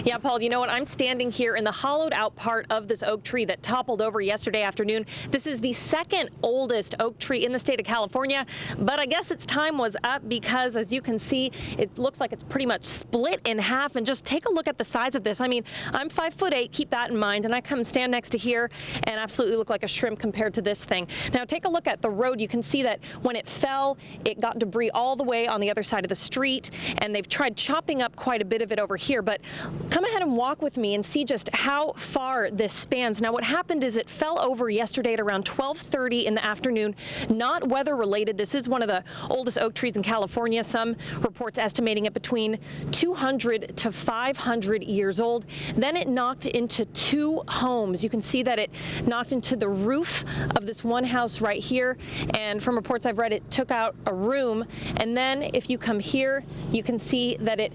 Yeah, Paul, you know what? I'm standing here in the hollowed out part of this oak tree that toppled over yesterday afternoon. This is the second oldest oak tree in the state of California, but I guess its time was up because, as you can see, it looks like it's pretty much split in half. And just take a look at the size of this. I mean, I'm 5'8", keep that in mind, and I come stand next to here and absolutely look like a shrimp compared to this thing. Now, take a look at the road. You can see that when it fell, it got debris all the way on the other side of the street, and they've tried chopping up quite a bit of it over here. But come ahead and walk with me and see just how far this spans. Now, what happened is it fell over yesterday at around 12:30 in the afternoon, not weather related. This is one of the oldest oak trees in California. Some reports estimating it between 200 to 500 years old. Then it knocked into two homes. You can see that it knocked into the roof of this one house right here. And from reports I've read, it took out a room. And then if you come here, you can see that it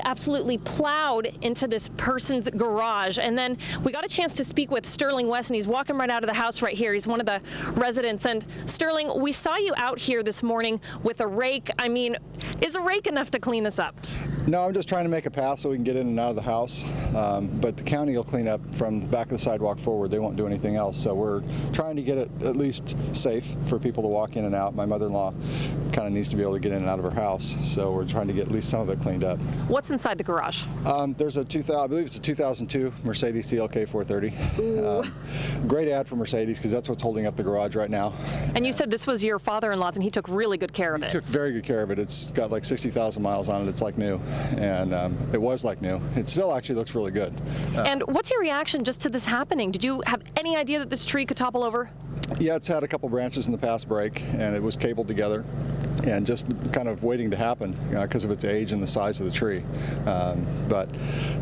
absolutely plowed into this person's garage. And then we got a chance to speak with Sterling West, and he's walking right out of the house right here. He's one of the residents. And Sterling, we saw you out here this morning with a rake. I mean, is a rake enough to clean this up? No, I'm just trying to make a path so we can get in and out of the house. But the county will clean up from the back of the sidewalk forward. They won't do anything else. So we're trying to get it at least safe for people to walk in and out. My mother-in-law kind of needs to be able to get in and out of her house. So we're trying to get at least some of it cleaned up. What's inside the garage? There's a I believe it's a 2002 Mercedes CLK 430. Great ad for Mercedes because that's what's holding up the garage right now. And you said this was your father-in-law's, and he took really good care of it. He took very good care of it. It's got like 60,000 miles on it. It's like new. And it was like new. It still actually looks really good. And what's your reaction just to this happening? Did you have any idea that this tree could topple over? Yeah, it's had a couple branches in the past break, and it was cabled together and just kind of waiting to happen because of its age and the size of the tree. But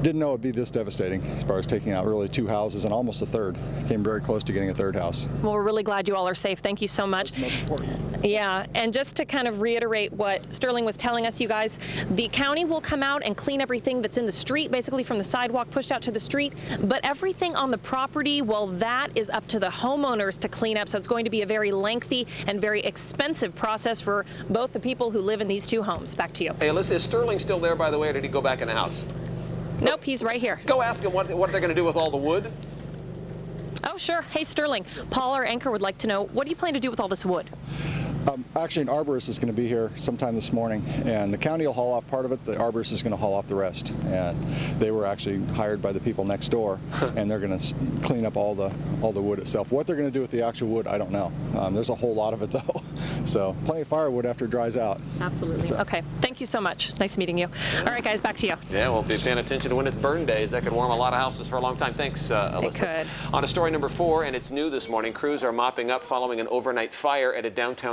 didn't know it'd be this devastating as far as taking out really two houses and almost a third. Came very close to getting a third house. Well, we're really glad you all are safe. Thank you so much. That's the most important. Yeah, and just to kind of reiterate what Sterling was telling us, you guys, the county will come out and clean everything that's in the street, basically from the sidewalk pushed out to the street, but everything on the property, well, that is up to the homeowners to clean up, so it's going to be a very lengthy and very expensive process for both the people who live in these two homes. Back to you. Hey, Elissa, is Sterling still there, by the way, or did he go back in the house? Nope, he's right here. Go ask him what they're going to do with all the wood. Oh, sure. Hey, Sterling, Paul, our anchor, would like to know, what do you plan to do with all this wood? Actually, an arborist is going to be here sometime this morning, and the county will haul off part of it. The arborist is going to haul off the rest. And they were actually hired by the people next door, and they're going to clean up all the wood itself. What they're going to do with the actual wood, I don't know. There's a whole lot of it, though. So plenty of firewood after it dries out. Absolutely. So. Okay. Thank you so much. Nice meeting you. All right, guys, back to you. Yeah, we'll be paying attention to when it's burn days. That could warm a lot of houses for a long time. Thanks, Elissa. It could. On to story number 4, and it's new this morning. Crews are mopping up following an overnight fire at a downtown